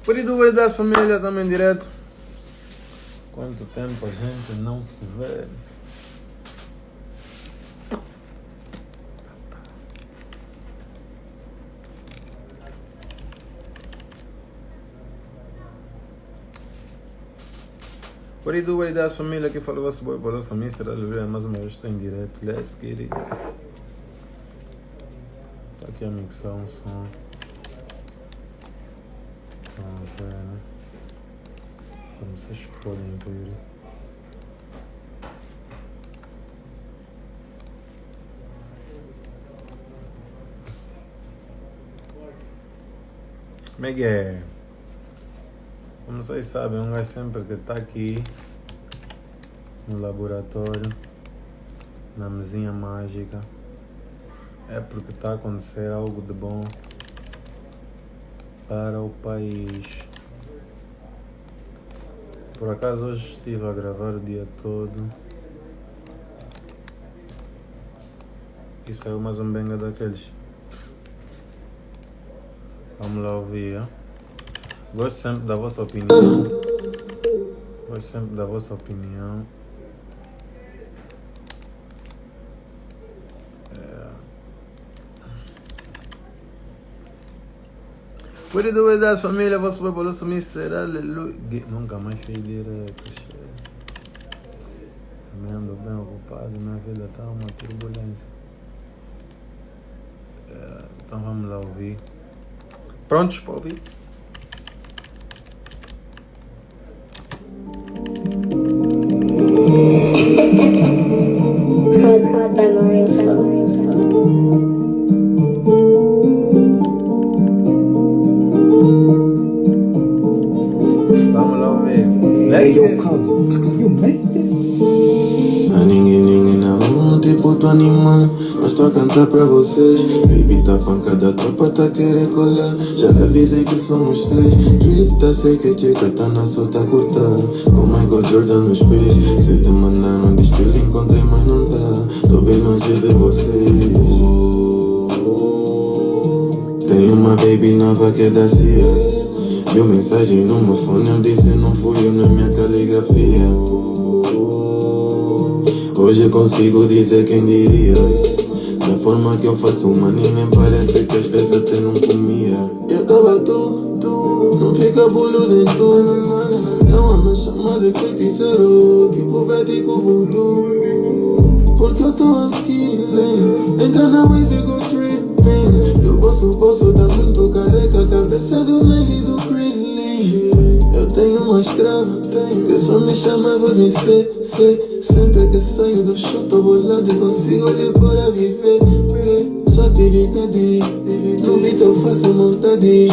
Pariduvidade família, também direto. Quanto tempo a gente não se vê? Pariduvidade família, aqui fala vosso boy, Bolossa Mister, aleluia, mais uma vez estou em direto, let's get it. Tá aqui a mixar um som. Ok, né? Como vocês podem ver. Como é que é? Como vocês sabem, um gajo sempre que está aqui no laboratório, na mesinha mágica, é porque está a acontecer algo de bom para o país. Por acaso hoje estive a gravar o dia todo e saiu mais um benga daqueles. Vamos lá ouvir, ó. Gosto sempre da vossa opinião. Gosto sempre da vossa opinião. Pariduvidade família, vosso boi Bolossa Mister, aleluia. Nunca mais fui direto. Também ando bem ocupado, minha vida está uma turbulência. Então vamos lá ouvir. Prontos para ouvir? Vamos lá ouvir. Let's get it. A ninguém não, tipo tu anima, mas tô a cantar pra vocês. Baby tá pancada, tropa tá querer colar. Já avisei que somos três. Drip tá seca, checa, tá na solta curta. Com Michael Jordan nos pés. Se te mandaram de estilo, encontrei, mas não tá. Tô bem longe de vocês. Tem uma baby nova que é da CIA. Viu mensagem no meu fone, eu disse não fui eu na minha caligrafia. Hoje eu consigo dizer quem diria. Da forma que eu faço money, nem parece que às vezes até não comia. Eu tava tu, não fica bolos em tu. Não a me chama de feiticeiro, tipo vético voodoo. Porque eu tô aqui, entra na wave e go tripping. Eu posso dar muito careca, cabeça do Nike do Krillin. Eu tenho uma escrava que só me chama voz me sei. Sempre que saio do show tô bolado e consigo lhe pôr a viver. Sua atividade, no beat eu faço vontade.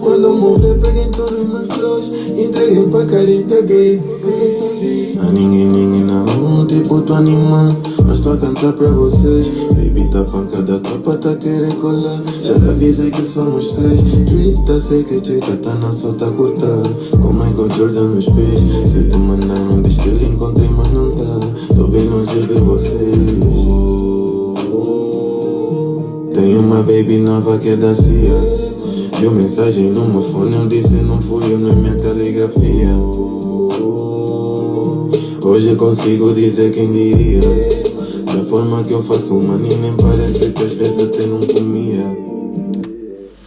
Quando eu morrer peguem todos os meus flows, entreguem pra caridade. Você sabe. A ninguém não, tipo tu anima, mas tô a cantar pra vocês. Baby tá pancada, tropa tá querer colar. Já avisei que somos três. Drip tá seca, checa, tá na solta curta. Com Michael Jordan nos pés. Se te mandaram de estilo, encontrei, mas não tá. Tô bem longe de vocês. Tem uma baby nova que é da CIA. Viu mensagem no meu fone, eu disse não fui eu na minha caligrafia. Hoje eu consigo dizer quem diria. Da forma que eu faço money, nem parece que às vezes até não comia.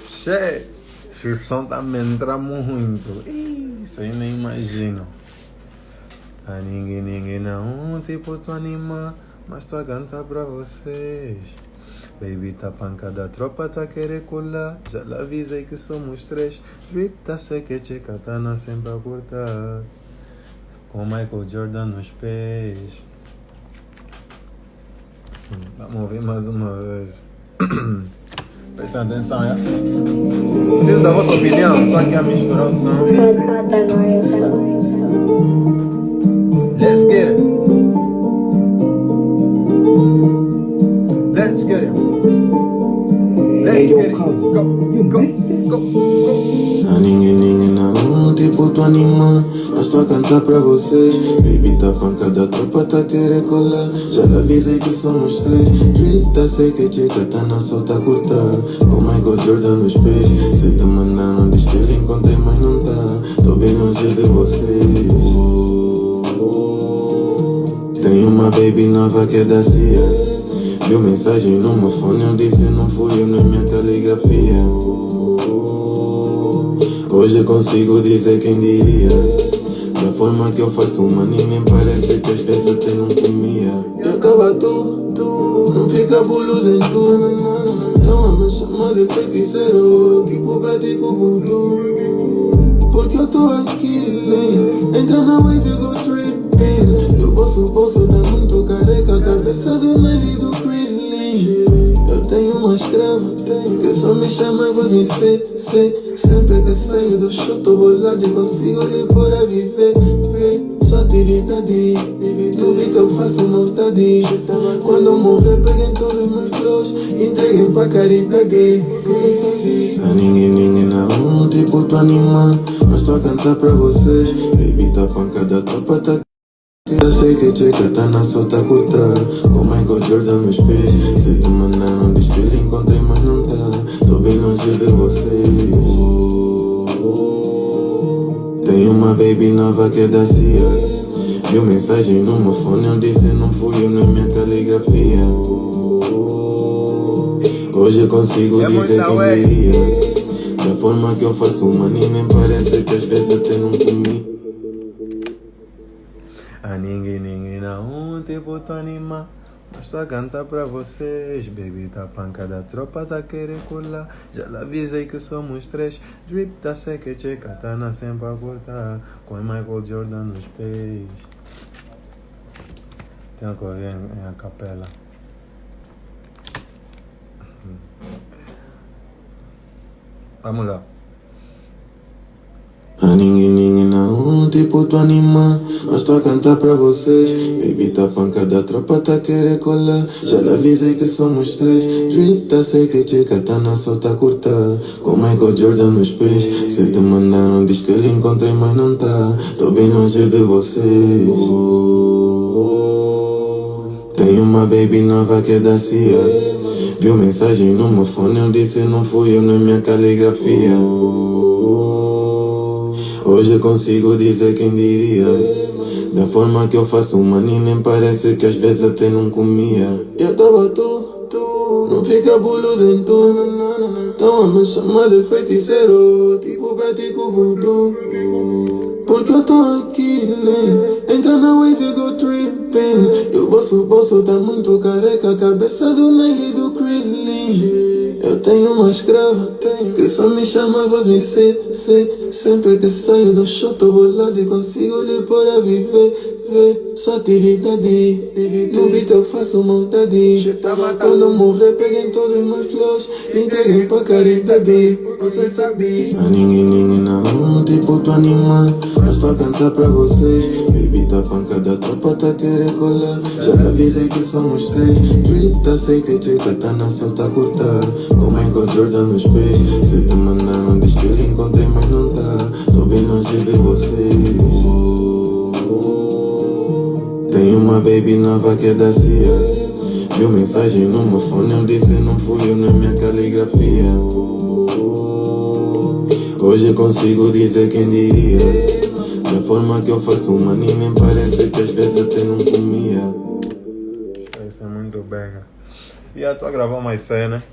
Che, o som tá me entra muito. Isso aí nem imagino. A ninguém não, tipo tu anima, mas tô a cantar pra vocês. Baby tá pancada, tropa tá querer colar. Já lhe avisei que somos três. Drip tá seca, checa, tá na sempre a cortar. Com Michael Jordan nos pés. Vamos ouvir mais uma vez. Prestem atenção, já? Preciso da vossa opinião, tô aqui a misturar o som. Let's get it. Let's get it. Let's get it. Go. A ninguém não, tipo tu anima, mas tô a cantar pra vocês. Baby tá pancada, tropa tá querer colar. Já avisei que somos três. Drip tá seca, checa, tá na solta curta. Com Michael Jordan nos pés. Se te mandaram de estilo, encontrei, mas não baby nova que é da CIA. Viu mensagem no meu fone, eu disse não fui eu, não é minha caligrafia. Hoje eu consigo dizer quem diria. Da forma que eu faço money, nem parece que às vezes até não comia. Eu tava tu, não fica bulos em tu. Então a me chama de feiticeiro, tipo pratico voodoo. Porque eu tô aqui, entra na wave e go tripping. Eu bolso tá muito careca, cabeça do Nile do Krillin. Eu tenho uma escrava que só me chama e vos me sei. Sempre que saio do show tô bolado e consigo lhe pôr a viver. Só atividade, no beat eu faço vontade. Quando eu morrer peguem todos meus flows, entreguem pra caridade. Tá ninguém não, tipo tu anima, mas tô a cantar pra vocês. Baby tá pancada, tropa tá. Eu sei que checa tá na solta curta, com Michael Jordan nos pés. Se te mandaram de estilo encontrei mas não tá. Tô bem longe de vocês. Tenho uma baby nova que é da CIA. Viu mensagem no meu fone, eu disse não fui eu, não é minha caligrafia. Hoje eu consigo dizer quem diria. Da forma que eu faço money, nem parece que às vezes até não comi. A ninguém não, tipo tu anima, mas tô a cantar pra vocês. Baby tá pancada, a tropa tá querer colar. Já lhe avisei que somos três. Drip tá seca, checa, tá na sempre a cortar. Com Michael Jordan nos pés. Tenho que ouvir em a capela. Vamos lá. A ninguém não, tipo tu anima, mas tô a cantar pra vocês. Baby tá pancada, a tropa tá querer colar. Já lhe avisei que somos três. Drip tá seca, checa, tá na solta curta. Com Michael Jordan nos pés. Se te mandaram diz que ele encontrei mas não tá. Tô bem longe de vocês. Tenho uma baby nova que é da CIA. Viu mensagem no meu fone, eu disse não fui eu, não é minha caligrafia. Hoje eu consigo dizer quem diria. Da forma que eu faço money, nem parece que às vezes até não comia. Eu tava tu, não fica bulos em tu. Então a me chama de feiticeiro, tipo pratico voodoo. Porque eu tô aqui, entra na wave e go tripping. E o bolso tá muito careca, cabeça do Nile do Krillin. Eu tenho uma escrava que só me chama, voz me sei. Sempre que saio do show tô bolado e consigo lhe pôr a viver. Só atividade, no beat eu faço vontade. Quando eu morrer peguem todos meus flows, entreguem pra caridade. Você sabia? A ninguém não, tipo tu anima, mas tô a cantar pra vocês. Baby tá pancada, a tropa tá querer colar. Já te avisei que somos três. Drip tá seca, checa, tá na solta curta. Com Michael Jordan nos pés. Se te mandaram de estilo encontrei mas não tá. Tô bem longe de vocês. Tenho uma baby nova que é da CIA. Viu mensagem no meu fone, eu disse não fui eu, não é minha caligrafia. Hoje eu consigo dizer quem diria. Da forma que eu faço money, nem parece que às vezes até não comia. Isso é muito bem. E eu tô a gravar mais cena.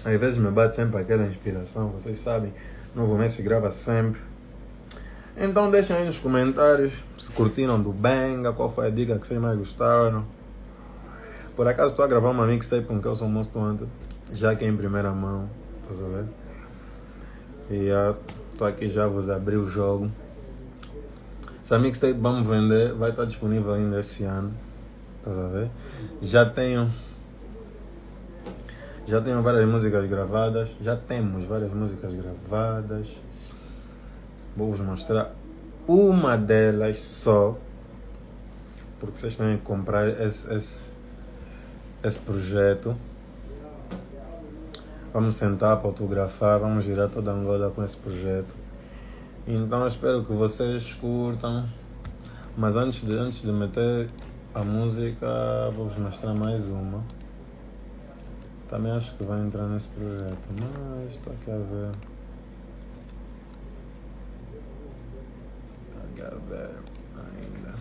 Às vezes me bate sempre aquela inspiração, vocês sabem. Novo mês se grava sempre. Então deixem aí nos comentários se curtiram do Benga, qual foi a dica que vocês mais gostaram. Por acaso estou a gravar uma mixtape com que eu sou monstro antes, já que é em primeira mão, tá sabendo? E estou aqui já vos abrir o jogo. Essa mixtape vamos vender, vai estar disponível ainda esse ano, tá sabendo? Já tenho várias músicas gravadas, já temos várias músicas gravadas. Vou vos mostrar uma delas só, porque vocês têm que comprar esse projeto. Vamos sentar para autografar, vamos girar toda a Angola com esse projeto. Então eu espero que vocês curtam. Mas antes de meter a música, vou-vos mostrar mais uma. Também acho que vai entrar nesse projeto, mas estou aqui a ver. Ainda.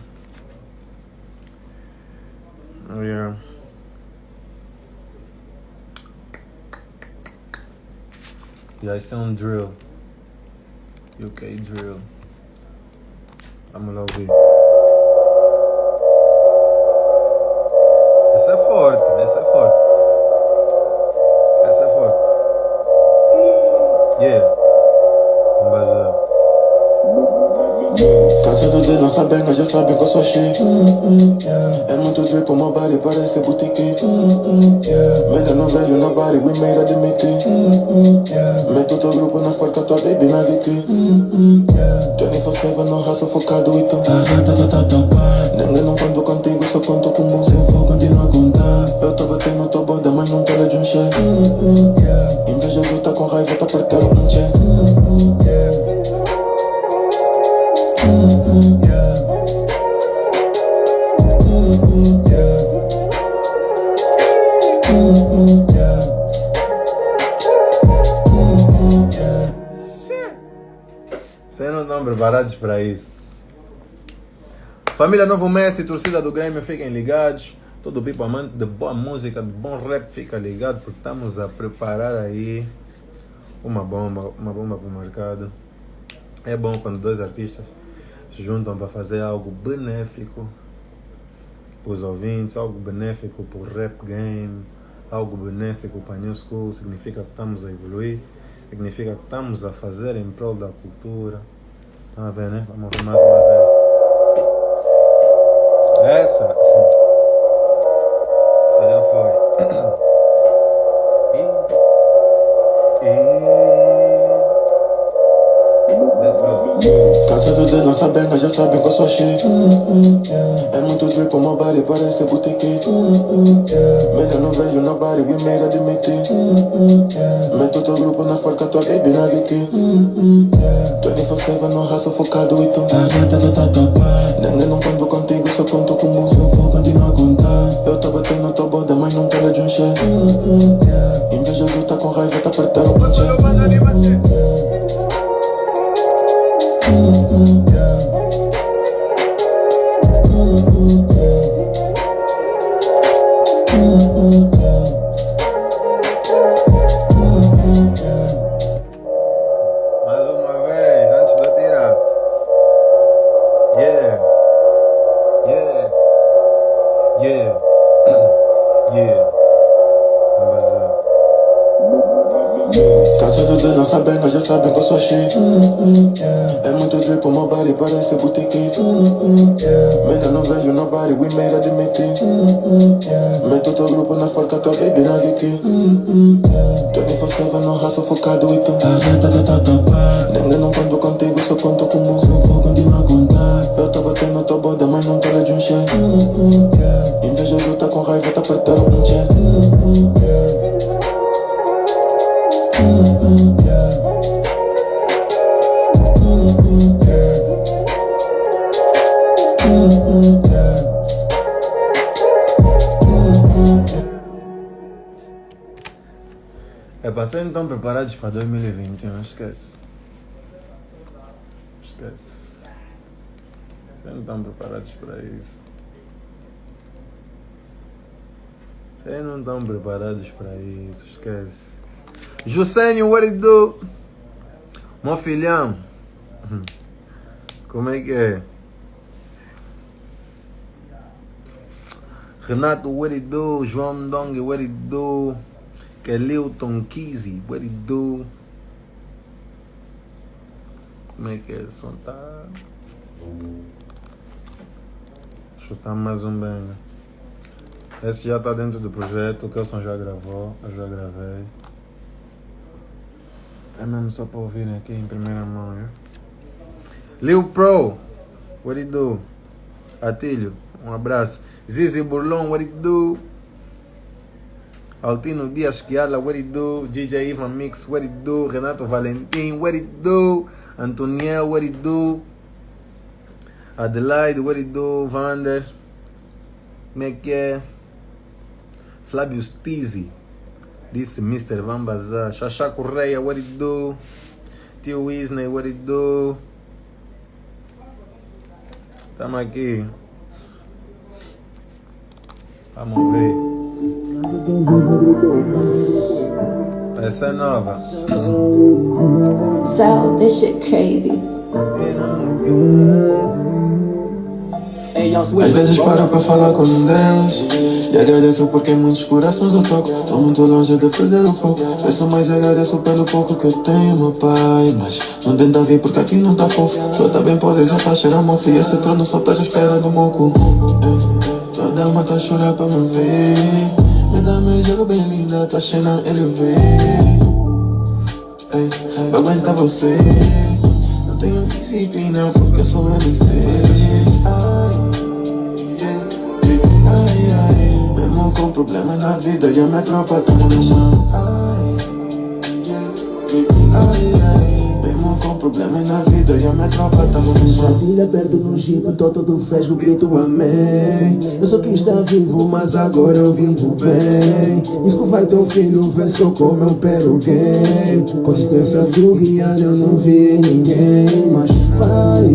Já isso é um drill. UK drill. Vamos lá ouvir. Essa é forte, essa é forte. Essa é forte. Yeah. Mas Cansado de nossa benga, já sabem que eu sou chique. É muito drip, o meu body parece boutique. Melhor não vejo nobody, we made admitir. Meto teu grupo na forca, tua baby na DT. 24/7 no raça focado e tão. Ninguém não conto contigo, só conto com música. Eu vou continuar a contar. Eu tô batendo, tô boda, mas não tô de um cheque. Invejoso tá com raiva, tá apertando um check. vocês não estão preparados para isso. Família Novo Messi, torcida do Grêmio, fiquem ligados. Todo o people amante de boa música, de bom rap, fica ligado porque estamos a preparar aí uma bomba para o mercado. É bom quando dois artistas se juntam para fazer algo benéfico para os ouvintes, algo benéfico para o rap game, algo benéfico para a New School. Significa que estamos a evoluir, significa que estamos a fazer em prol da cultura. Estão a ver, né? Vamos ver mais uma vez. Essa já foi. Let's go. Cansado de nossa benga, já sabem que eu sou chique. É muito drip, o meu body parece boutique. Melhor não vejo nobody, we made admitir. Meto teu grupo na forca, tua baby na DT. 24/7 no raça focado e tão. Ninguém não conto contigo, só conto com música. Eu vou continuar a contar. Eu tô batendo, tô boda, mas não tô de um cheque. Invejoso tá com raiva, tá apertando um cheque. Mais uma vez, antes de eu tirar. Yeah. Yeah. Yeah. Yeah. Cansado de nossa benga, já sabem que eu sou chique. É muito drip, o meu body parece boutique. Melhor não vejo nobody, we made admitir. Meto teu grupo na forca, tua baby na DT. 24/7 no raça focado e tão. Ninguém não conto contigo, só conto com música. Eu vou continuar a contar. Eu tô batendo, tô boda, mas não tô de um cheque. Invejoso tá com raiva, tá apertando um cheque. É para serem tão preparados para 2021, esquece. Esquece. Vocês não estão preparados para isso. Vocês não estão preparados para isso, esquece. Jusênio, what it do? Meu filhão. Como é que é? Renato, what it do? João Dong, what it do? Kelilton Kizzy, what it do? Como é que é? Som tá. Chutar mais um bem. Esse já tá dentro do projeto, o Kelson já gravou, eu já gravei. É mesmo só para ouvirem aqui em primeira mão, né? Lil Pro, what it do? Atílio, um abraço. Zizi Burlon, what it do? Altino Dias Kiala, what it do? DJ Ivan Mix, what it do? Renato Valentim, what it do? Antoniel, what it do? Adelaide, what it do? Vander, como é que é? Flávio Stizzi, disse Mr. Van Bazar. Xaxá Correia, what it do? Tio Wisney, what it do? Tamo aqui. Vamos ver. Essa é nova. So, this shit crazy. Às vezes paro pra falar com Deus e agradeço porque muitos corações eu toco. Tô muito longe de perder o foco. Peço mais e agradeço pelo pouco que eu tenho, meu pai. Mas não tenta vir porque aqui não tá fofo. Só tá bem podre, já tá cheirando mofo. E esse trono só tá à espera do moco. Toda uma tá a chorar pra me ver. Me dá meu gelo bem linda, tá cheia na LV. Vou aguentar você. Não tenho disciplina porque eu sou MC. Mesmo com problemas na vida e a minha tropa tamo no chão. Mesmo com problemas na vida e a minha tropa tamo no chão. Família perto no jeep, tô todo fresco, grito amém. Eu só quis estar vivo, mas agora eu vivo bem. Isso que vai teu filho, vê só como eu pego o game. Consistência do guiar eu não vi ninguém. Mas pai,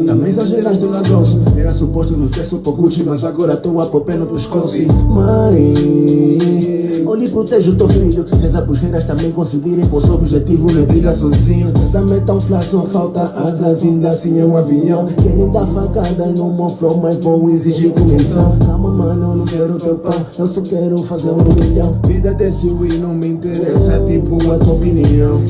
também exageraste na grosso. Era suposto não ter super Gucci, mas agora tô a pôr pé no pescoço. E mãe, olhe e proteja o teu filho. Reza pros reiras também conseguirem pôr seu objetivo, não briga sozinho. Também tão flash, só falta asas, ainda assim é um avião. Querem dar facada no meu flow, mas vão exigir comissão. Calma mano, eu não quero teu pão, eu só quero fazer 1 milhão. Vida desse Wii não me interessa, é tipo a tua opinião.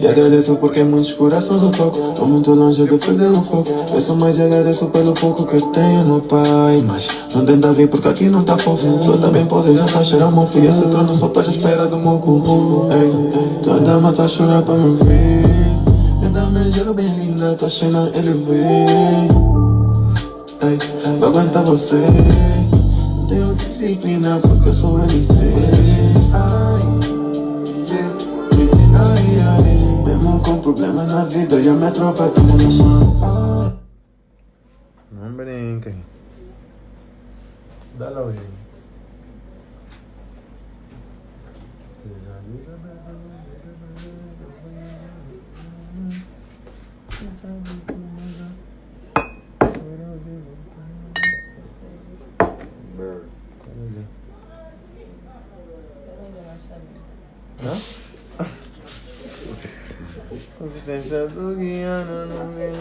E agradeço porque muitos corações eu toco. Tô muito longe de perder o foco. Peço mais e agradeço pelo pouco que eu tenho, meu pai. Mas não tenta vir porque aqui não tá fofo. Só tá bem podre, já tá cheirando mofo. E esse trono só tá à espera do moco. Tua dama tá a chorar pra me ver. Me dá meu gelo bem linda, tá cheia na LV. Vou aguentar você. Não tenho disciplina porque eu sou MC. Mesmo com problemas na vida e a minha tropa tamo no chão. Não brinquem. Dá lá o jeito. Consistência do guiano não vem.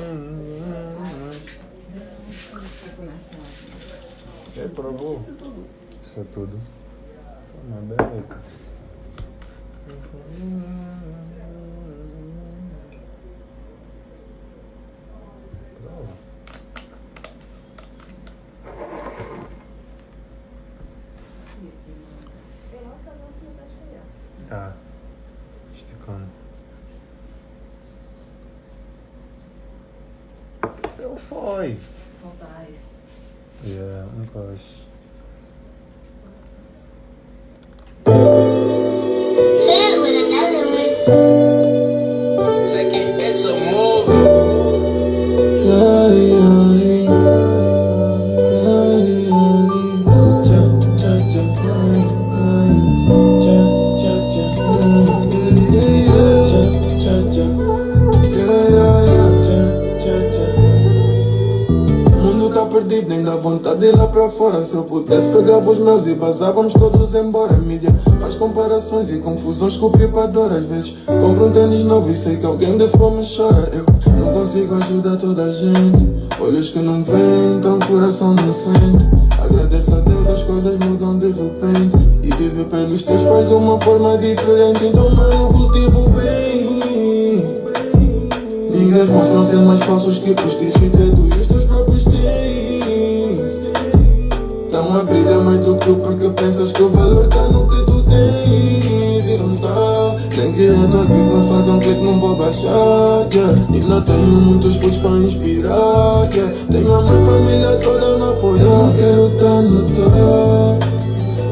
Você provou? Isso é tudo. Isso é uma beca. Prova. Tá. Esticando. Seu foi. Yeah, gosto. Hit with another one. Take it, it's a movie. Perdido, nem dá vontade de ir lá pra fora. Se eu pudesse pegava os meus e vazávamos todos embora. Mídia faz comparações e confusões com o pipador. Às vezes compro um tênis novo e sei que alguém de fome chora. Eu não consigo ajudar toda a gente. Olhos que não veem, então coração não sente. Agradeço a Deus, as coisas mudam de repente. E viver pelos teus faz de uma forma diferente. Então mano, cultivo bem. Ninguém mostram ser mais falsos que postiços e tu e os teus próprios teens. Tão a brilhar mais do que tu porque pensas que o valor tá no que tu tens. E não tá, nem que a tua vida faz um clique não vou baixar, yeah. E não tenho muitos putos pra inspirar, yeah. Tenho a minha família toda me apoiar. Eu não quero tá no top,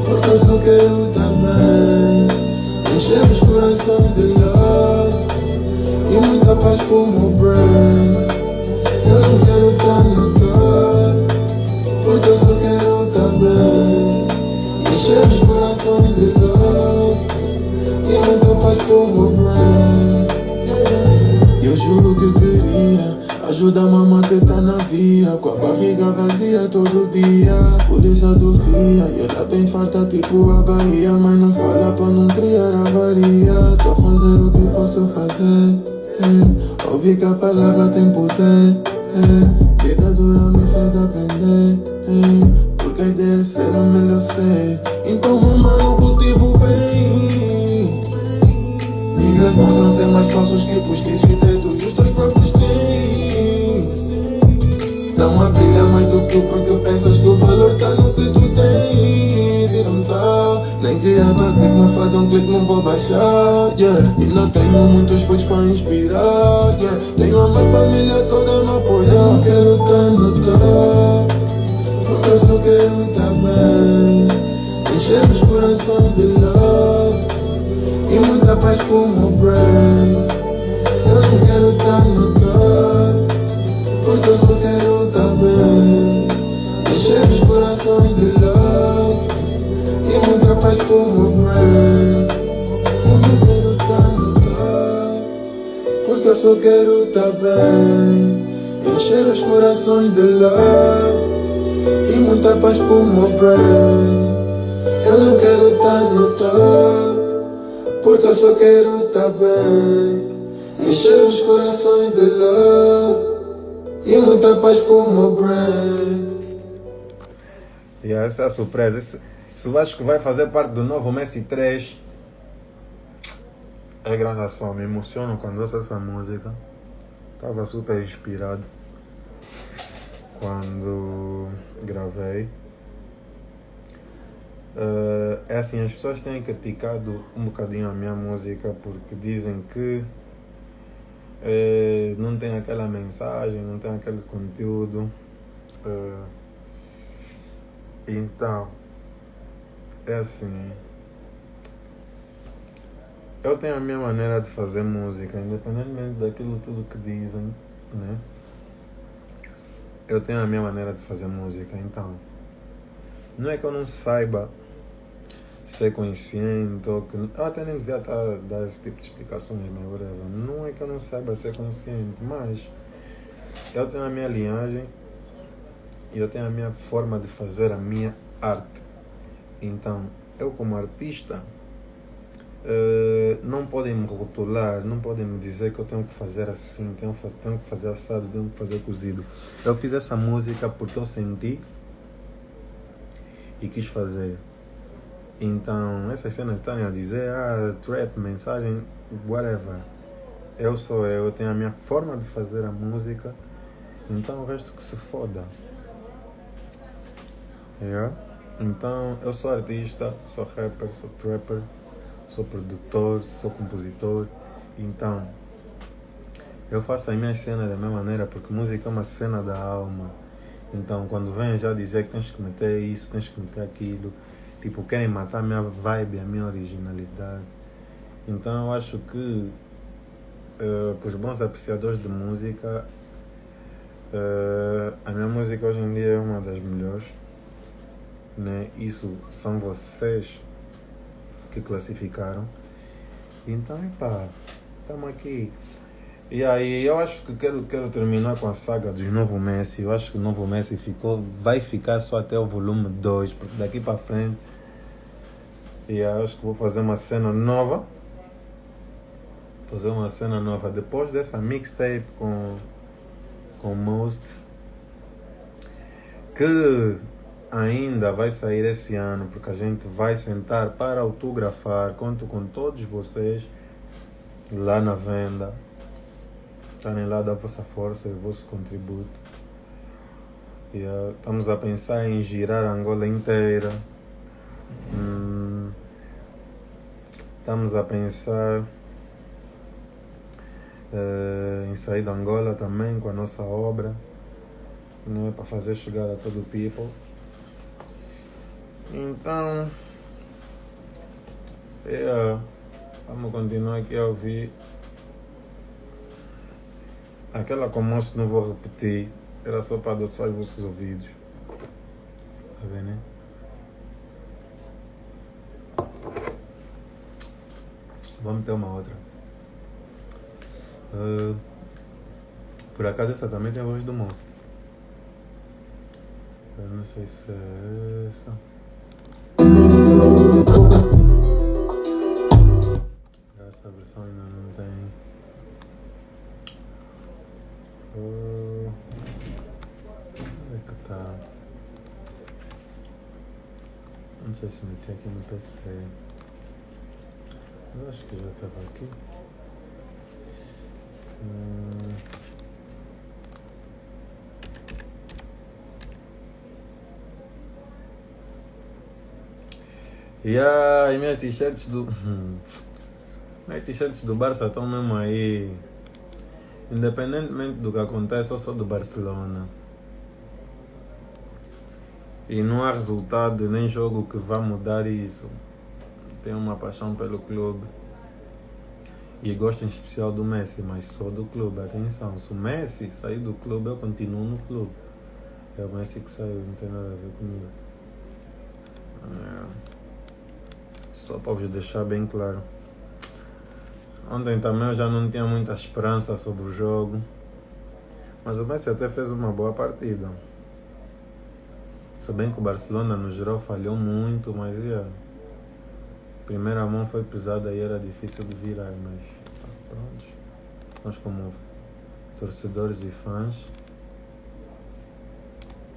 porque eu só quero tá bem. Encher os corações de love e muita paz pro meu brain. Eu não quero tá no top, porque eu só quero tá bem. Encher os corações de love e muita paz pro meu brain. Eu juro que queria Ajuda a mamãe que tá na via, com a barriga vazia todo dia. Polícia atrofia, e ela bem farta tipo a Bahia. Mas não fala pra não criar avaria. Tô a fazer o que posso fazer. Ouvi que a palavra tem poder. Vida dura me fez aprender. Porque a ideia é ser a melhor ser. Então mano, cultivo bem. Niggas mostram ser mais falsos que postiço e dedo e os teus próprios jeans. Dão a brilhar mais do que o porque pensas que o valor tá no que tu tens. E não tá, nem que a tua clique me faz um clique não vou baixar, yeah. E não tenho muitos putos pra inspirar, yeah. Tenho a minha família toda me apoiar. Eu não quero tá no top, porque eu só quero tá bem. Encher os corações de love e muita paz pro meu brain. Eu não quero tá no top, porque eu só quero tá bem. Encher os corações de love e muita paz pro meu brain. Eu não quero tá no top, porque eu só quero tá bem. Encher os corações de love e muita paz pro meu brain. Eu não quero tá no top, porque eu só quero tá bem. Encher os corações de love e muita paz pro meu brain. E essa é a surpresa. Isso acho que vai fazer parte do novo Messi 3. É grande ação, me emociono quando ouço essa música. Estava super inspirado quando gravei. É assim, as pessoas têm criticado um bocadinho a minha música porque dizem que não tem aquela mensagem, não tem aquele conteúdo. Então, é assim, eu tenho a minha maneira de fazer música, independentemente daquilo tudo que dizem, né? Eu tenho a minha maneira de fazer música, então não é que eu não saiba ser consciente ou que... Eu até nem devia dar esse tipo de explicações, mas whatever. Não é que eu não saiba ser consciente, mas eu tenho a minha linhagem e eu tenho a minha forma de fazer a minha arte. Então, eu como artista, não podem me rotular, não podem me dizer que eu tenho que fazer assim, tenho que fazer assado, tenho que fazer cozido. Eu fiz essa música porque eu senti e quis fazer. Então, essas cenas estão a dizer, trap, mensagem, whatever. Eu tenho a minha forma de fazer a música, então o resto que se foda. Yeah? Então, eu sou artista, sou rapper, sou trapper, sou produtor, sou compositor. Então, eu faço as minhas cenas da minha maneira, porque música é uma cena da alma. Então, quando vem já dizer que tens que meter isso, tens que meter aquilo, tipo, querem matar a minha vibe, a minha originalidade. Então, eu acho que para os bons apreciadores de música, a minha música hoje em dia é uma das melhores, né? Isso são vocês que classificaram. Então, epá, estamos aqui. E aí, eu acho que quero terminar com a saga dos Novo Messi. Eu acho que o Novo Messi vai ficar só até o volume 2, porque daqui para frente e acho que vou fazer uma cena nova. Depois dessa mixtape com Most, que ainda vai sair esse ano, porque a gente vai sentar para autografar. Conto com todos vocês lá na venda. Estarem lá da vossa força e o vosso contributo. E, estamos a pensar em girar a Angola inteira. Estamos a pensar em sair da Angola também com a nossa obra, né, para fazer chegar a todo o people. Então, vamos continuar aqui a ouvir. Aquela comoção não vou repetir, era só para adoçar os vossos ouvidos. Tá vendo, né? Vamos ter uma outra. Por acaso essa também tem a voz do moço. Eu não sei se é essa. Essa versão ainda não tem. Onde é que tá? Não sei se meti aqui no PC. Eu acho que já estava aqui. E as minhas t-shirts do. Minhas t-shirts do Barça estão mesmo aí. Independentemente do que acontece, eu sou do Barcelona. E não há resultado nem jogo que vá mudar isso. Tenho uma paixão pelo clube. E gosto em especial do Messi, mas sou do clube, atenção. Se o Messi sair do clube, eu continuo no clube. É o Messi que saiu, não tem nada a ver comigo. Só para vos deixar bem claro. Ontem também eu já não tinha muita esperança sobre o jogo. Mas o Messi até fez uma boa partida. Se bem que o Barcelona no geral falhou muito, mas a primeira mão foi pesada e era difícil de virar, mas pronto. Nós como torcedores e fãs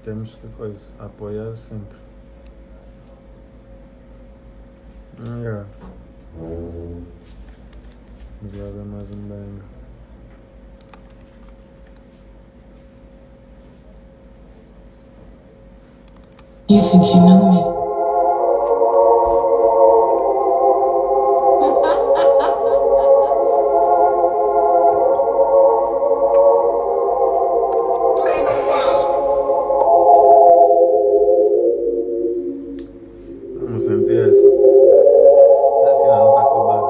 temos que apoiar sempre. Vamos ver mais um bang. You think you know me? Vamos sentir isso. Assim não está acabado.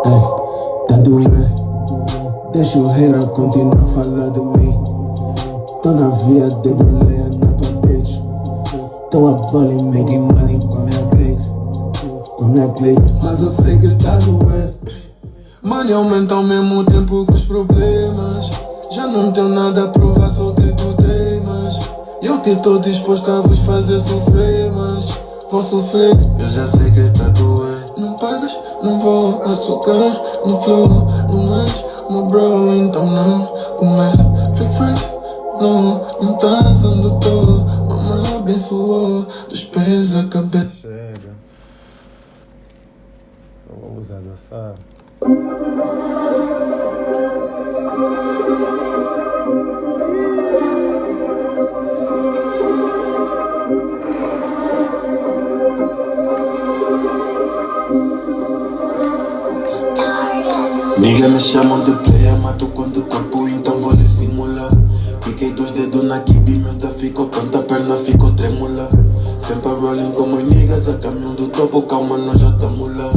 Ei, tá doendo? Deixa o hater continuar a falar de mim. Tô na via de boleia na tua bitch. Tô a bola e making money com a minha clique. Com a minha clique, mas eu sei que tá doendo. Money aumenta ao mesmo tempo que os problemas. Já não tenho nada a provar, só que tu teimas. Eu que tô disposto a vos fazer sofrer, mas vou sofrer. Eu já sei que tá doendo. Não pagas, não vou açúcar no flow, não és meu bro, então não começa. Fake friends, não estás onde eu tô. Mamãe abençoou, dos pés a cabeça. Chega. Só vou usar dançar. Nigga me chamam de player, mato com de corpo, então vou lhe simular. Piquei 2 dedos na kibi, meu tá ficou tonta, a perna ficou tremula. Sempre rolling com meus niggas, a caminho do topo, calma, nós já tamo lá.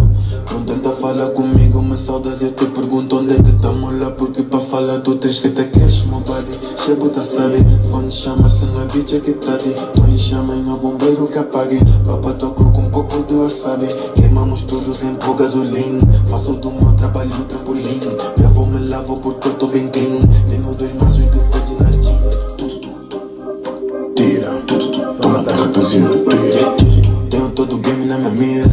Não tenta falar comigo, me saudas e eu te pergunto onde é que tamo lá. Porque pra falar tu tens que ter cash, meu body. Chego tá sabe, quando chama se não é bitch é que tá de. Tô em chama e não é bombeiro que apague. Papa tô cru com um pouco de wasabi. Queimamos tudo sem pôr gasolina. Faço do meu trabalho trampolim. Minha avó me lava porque eu tô bem clean. Tenho 2 maços de vaginal gin. Tira, toma da rapaziada, tira. Tenho todo o game na minha mira.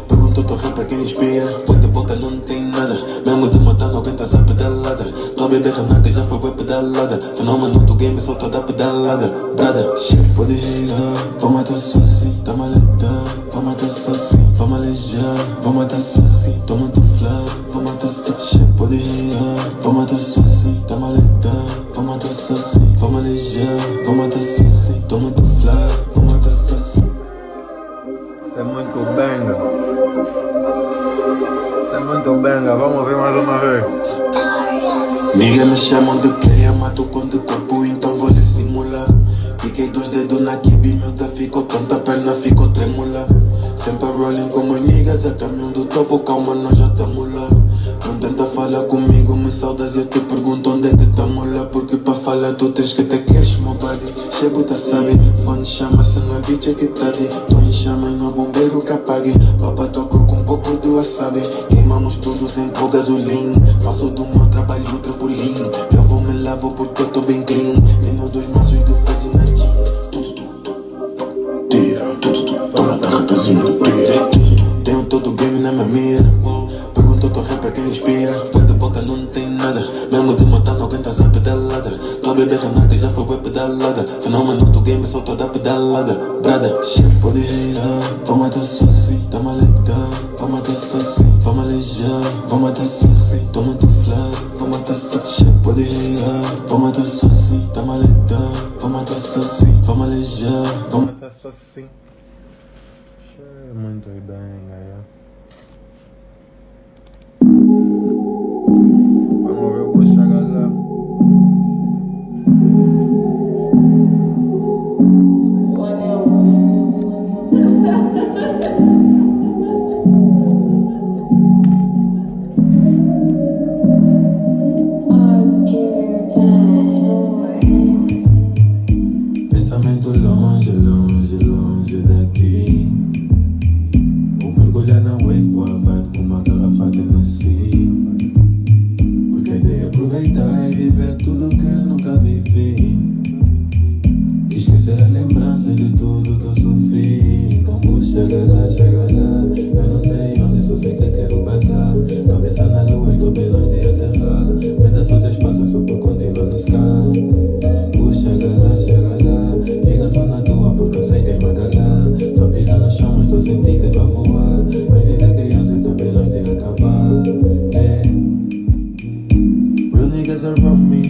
Pergunto ao teu rapper quem inspira. Põe de boca não tem nada. Mesmo de matar não aguenta essa pedalada. Tua bebê Renata já foi bem pedalada. Fenômeno do game só toda pedalada. Brada, shit, pode ir. Vou matar só assim, tá maletão. Vou matar só assim, vou malejar. Vou matar só assim, toma do flow. Vou matar só shit, pode ir. Vou matar só assim, tá maletão. Vou matar só assim, vou malejar. Vou matar só assim, toma do flow. Vou matar só assim. Isso é muito benga. Isso é muito benga. Vamos ouvir mais uma vez. Nigga me chamam de player, mato com de corpo, então vou lhe simular. Piquei 2 dedos na kibi, meu tá ficou tonta, a perna ficou tremula. Sempre rolling com meus niggas, a caminho do topo, calma, nós já tamo lá. Não tenta falar comigo, me saudas e eu te pergunto onde é que tamo lá. Porque pra falar tu tens que ter cash, meu body. Chego tá sabe, quando chama se não é bitch é que tá de. Tô em chama e não é bombeiro que apague. Papa tô cru com um pouco de duas sabem. Queimamos tudo sem pôr gasolina. Faço do meu trabalho trampolim. Eu vou me lavo porque eu tô bem clean. Tenho 2 maços de Ferdinand. Tira, toma da rapazinho, tira. Tenho todo o game na minha mira. Pergunto ao teu rapper quem inspira. Foi de boca não tem nada. Mesmo de matar não aguentas a pedalada. Tua bebê Renata já foi pedalada. Fenômeno do game só toda pedalada. Brada, shit pode reirar. Vamos até só assim, toma legal. Vamos até só assim, vamos alejar. Vamos até só assim, toma do fly. Vamos até só shit pode reirar. Vamos até só assim, toma legal. Vamos até só assim, vamos alejar. Vamos até só assim. Muito bem, galera. Vamos ver o que chega lá. Pensamento longe, longe, longe daqui. Vou mergulhar na wave, boa vibe com uma garrafa de Nessi. Porque a ideia é aproveitar e viver tudo que eu nunca vivi. Esquecer as lembranças de tudo que eu sofri. Então vou chegar lá, eu não sei onde, só sei que quero passar. Cabeça na lua e tô bem longe de aterrar. Me dá só 3 passos só pra continuar no sky. Vou chegar lá, fica só na tua porque eu sei que é magalhar. Tô pisando no chão mas tô sentindo que tô a voar. Mas ainda é criança e tô bem longe de acabar. Real niggas around me.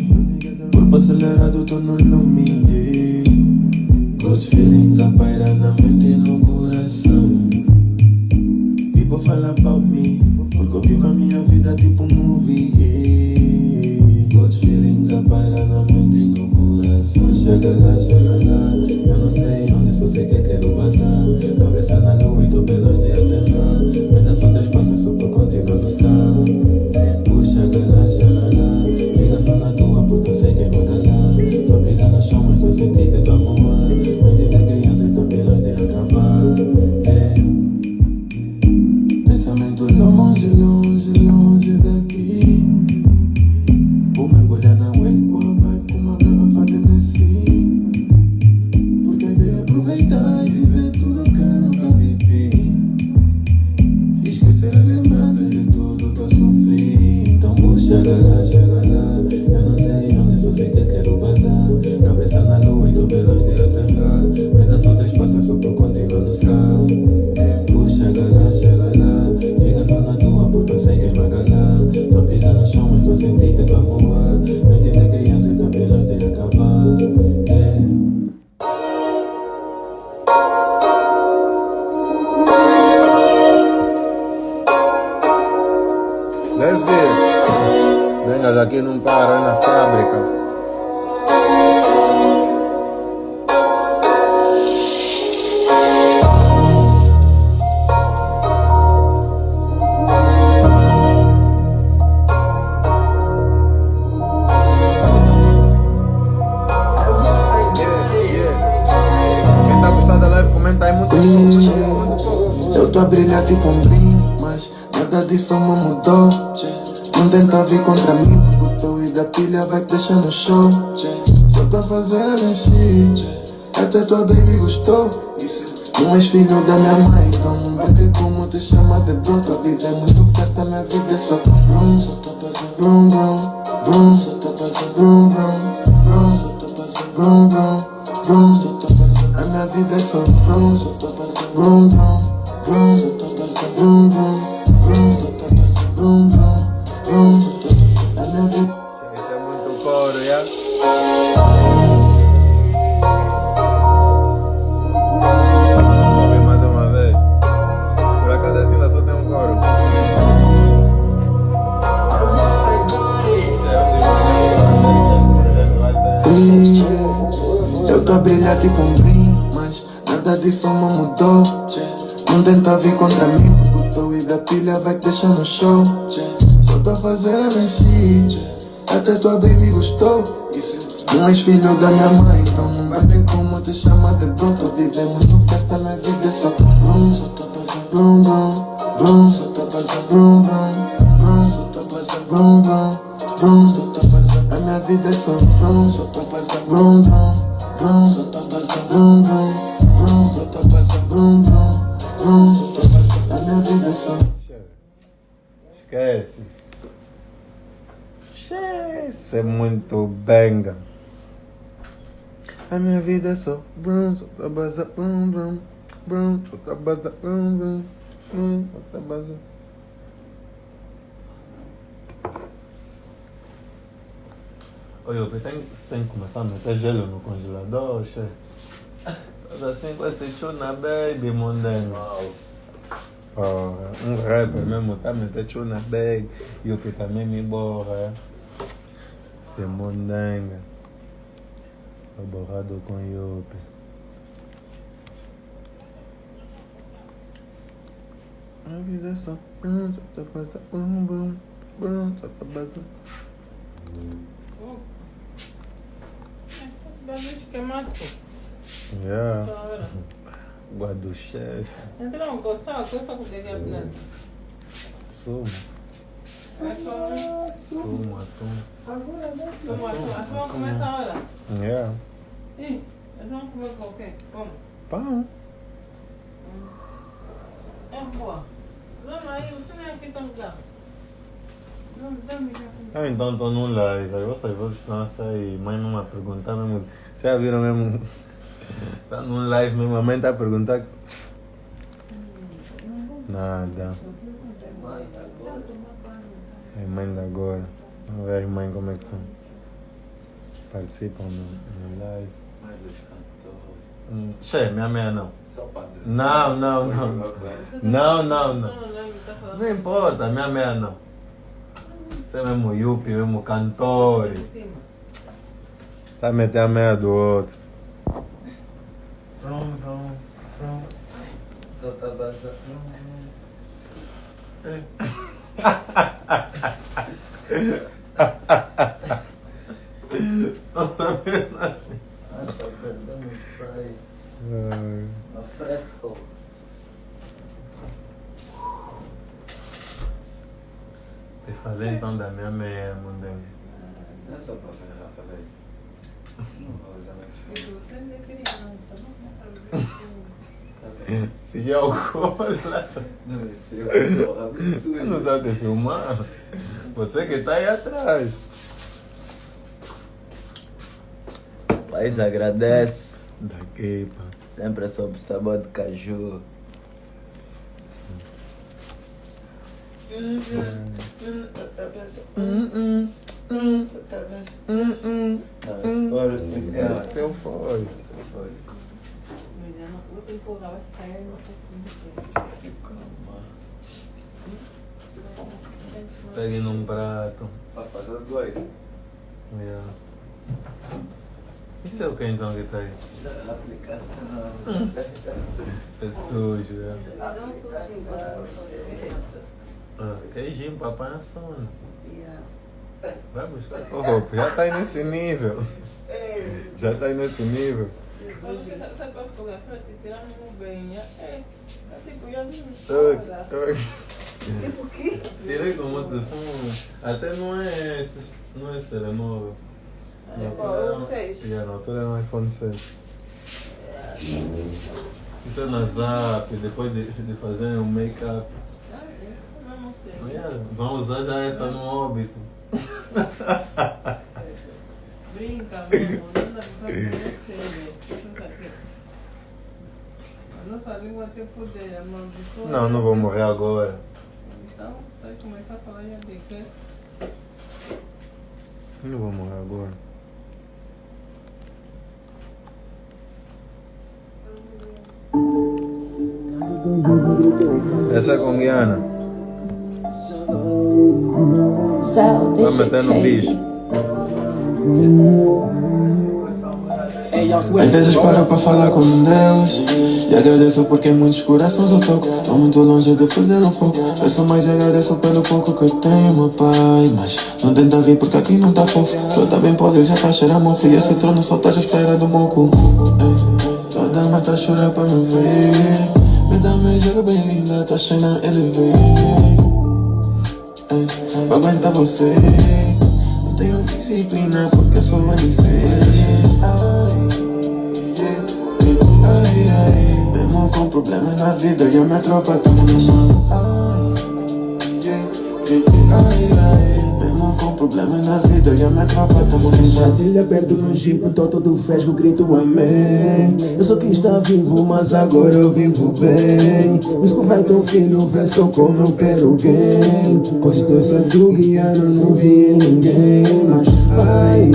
Corpo acelerado, tô no lume. Good feelings a pairar na mente e no coração. People fala about me, porque eu vivo a minha vida tipo movie. Good feelings a pairar na mente e no coração. Chega lá, eu não sei onde, só sei que quero passar. Cabeça na lua e tô bem longe de aterrar. Me dá só 3 passos só pra continuar no sky. Chega lá, fica só na tua porque eu sei que é magalhar. Tô pisando no chão mas eu senti que tô a voar. Mas ainda é criança e tô bem longe de acabar. Pensamento longe, longe, longe daqui. Vou mergulhar na wave, boa vibe com uma garrafa de Nessi. Porque a ideia é aproveitar e viver tudo que eu nunca vivi. Esquecer as lembranças de tudo que eu sofri. Então vou chegar lá, eu não sei onde, só sei que quero passar. Cabeça na lua e tô bem longe de aterrar. Me dá só 3 passos só pra continuar no sky. Vou chegar lá, fica só na tua porque eu sei que é magalhar. Tô pisando no chão mas eu senti que tô a voar. Mas ainda é criança e tô bem longe de acabar. Let's get it. Venga, daqui não para, é na fábrica. Quem tá gostando da live, comenta aí muito. Eu tô a brilhar tipo um brim, mas nada disso me mudou. Não tenta vir contra mim, porque o teu e da pilha vai te deixar no show. Só tô a fazer a mexer, até tua baby gostou. Não és filho da minha mãe, então não vai ter como te chamar de bro. Tô a viver muito festa, minha vida é só brum, brum, brum, brum, brum, brum, brum, brum, brum. A minha vida é só brum, brum, brum, brum, brum, brum, brum, brum, brum. A minha vida. Isso é muito coro, já? Vamos ouvir mais uma vez. Por acaso assim lá só tem um coro. Eu tô a brilhar tipo um brim, mas nada disso me mudou. Não tenta vir contra mim, porque o teu e da pilha vai te deixar no show. Só tô a fazer a mexer, até tua baby gostou. Não és filho da minha mãe, então não vai ter como te chamar de bro. Tô vivendo muito festa, minha vida é só brum, brum, brum, Brum, só tá passando brum, brum, só tá passando brum, brum, só tá passando. A minha vida é só brum, só tá passando brum, brum, só tá passando brum, brum, só tá passando brum, brum, só tá passando. A minha vida é só. Esquece. Isso é muito benga. A minha vida é só brum, só tá passando brum, brum, brum, só tá passando brum, brum, brum, só tá passando. Oi, você tem que começar a meter gelo no congelador, chefe. Faz assim com esse chuna baby, mondengo. Um rapper mesmo tá metendo chuna baby. E o que também me borra. Se mondenga. Tô borrado com Yupi. A vida é só só tá passando só tá passando. Yeah. Guarda do chefe. Então, coça com o que é afinal? Sumo, atum. Agora começa a hora. Yeah. Ih, então comer com o quê? Como? Pão. É boa. Não, aí, você nem aqui tão claro. Então tô num live, aí vocês estão a sair, mãe mesmo a perguntar mesmo. Vocês já viram mesmo? Tá num live mesmo, a mãe tá a perguntar. Nada. É mãe de agora. Vamos ver as mães como é que são. Participam no live. Che, minha meia não. Não. Não importa, minha meia não. Você é mesmo Yupi, mesmo cantor. Tá metendo a meia do outro. Tá passando. Fresco. Te falei então da minha meia, mundango. Não é só pra ver, Rafa, velho. Não vou usar mais. Se já alcoólatra. Não, meu filho, absurdo. Não tá te filmando? Você que tá aí atrás. País agradece. Daqui, pá. Sempre sob sabor de caju. Seu foi. Vou empurrar as pernas. Pegue num prato. Pra fazer as goias. Yeah. Isso é o que então que tá aí? Aplicação. Isso é sujo, né? Queijinho, papai na sono. Vai buscar. Oh, já tá aí nesse nível. Já tá aí nesse nível. Você pode comer e tirar no bem. Tirei com muito fumo. Até não é esse telemóvel. Na altura é um iPhone 6. Isso é na Zap, depois de fazer um make-up. Vamos usar já essa no óbito. Brinca, mesmo. Não dá pra fazer a nossa língua tem poder, amaldiçoa. Não vou morrer agora. Então, vai começar a falar já de quê? Não vou morrer agora. Essa é com Guiana. Vai meter no bicho. Às vezes paro pra falar com Deus e agradeço porque muitos corações eu toco. Tô muito longe de perder o foco. Peço mais e agradeço pelo pouco que eu tenho, meu pai. Mas não tenta vir porque aqui não tá fofo. Eu tá bem podre, já tá cheirando mofo. E esse trono só tá à espera do moco. Toda mãe tá chorando pra me ver. Me dá um gelo bem linda, tá cheia na LV. Aguenta você. Não tenho disciplina porque eu sou LC. Mesmo com problemas na vida e a minha tropa tamo no chão. Mesmo com problemas na vida e a minha tropa tamo no chão. Ele aberto no jeep, tô todo fresco, grito amém. Eu só quis estar vivo, mas agora eu vivo bem. Isso que vai tão fino, vê só como eu quero alguém. Consistência do guiano, não vi em ninguém. Mas pai,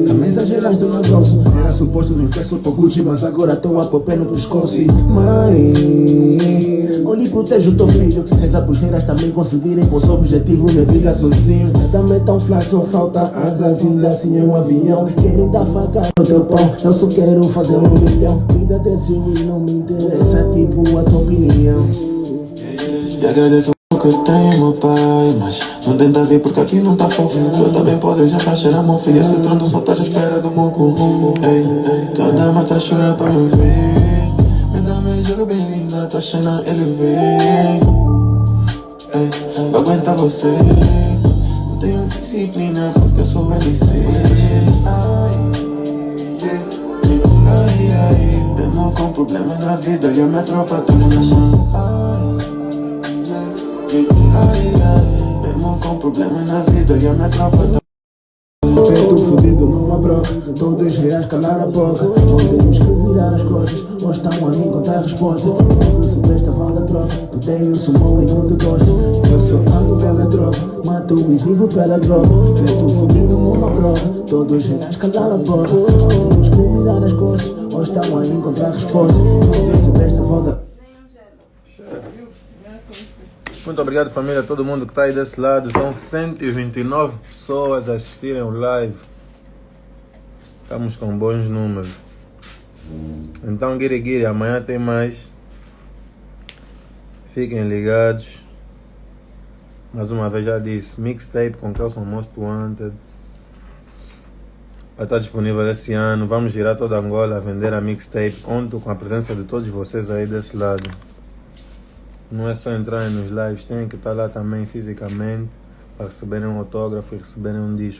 também exageraste no grosso. Era suposto nos peço por Gucci, mas agora tô a pé no pescoço. Mãe, olhe e protejo teu filho. Reza pros reiras também conseguirem com seu objetivo, me briga sozinho. Também tão flash, só falta asas, ainda assim é um avião. Querem dar faca no teu pão, eu só quero fazer 1 milhão. Vida desse e não me interessa, tipo a tua opinião. E agradeço o que tenho, meu pai, mas não tenta vir porque aqui não tá fofo. Eu também podre, já tá cheirando, meu filho. Esse trono só tá à espera do meu cu. Cada uma tá chorando pra me ver. Me dá um gelo bem linda, tá cheia na LV. Aguenta você. Não tenho disciplina porque eu sou LC. Mesmo com problemas na vida e a minha tropa tamo no chão. Mesmo com problemas na vida e a minha tropa tamo Peito fudido numa broca, todos reais calar a boca. Não temos que virar as costas, nós estamos a encontrar resposta. Não recebeste a val da troca, tu tens o sumão e não te gosto. Eu só ando pela droga, mato e vivo pela droga. Peito fudido numa broca, todos reais calar a boca. Não temos que virar as costas, nós estamos a encontrar resposta. Não recebeste a val da Muito obrigado, família, todo mundo que está aí desse lado. São 129 pessoas a assistirem o live. Estamos com bons números. Então, guiri, amanhã tem mais. Fiquem ligados. Mais uma vez já disse, mixtape com Kelson Most Wanted. Vai estar disponível esse ano. Vamos girar toda Angola a vender a mixtape. Conto com a presença de todos vocês aí desse lado. Não é só entrarem nos lives, tem que estar lá também fisicamente para receberem um autógrafo e receberem um disco.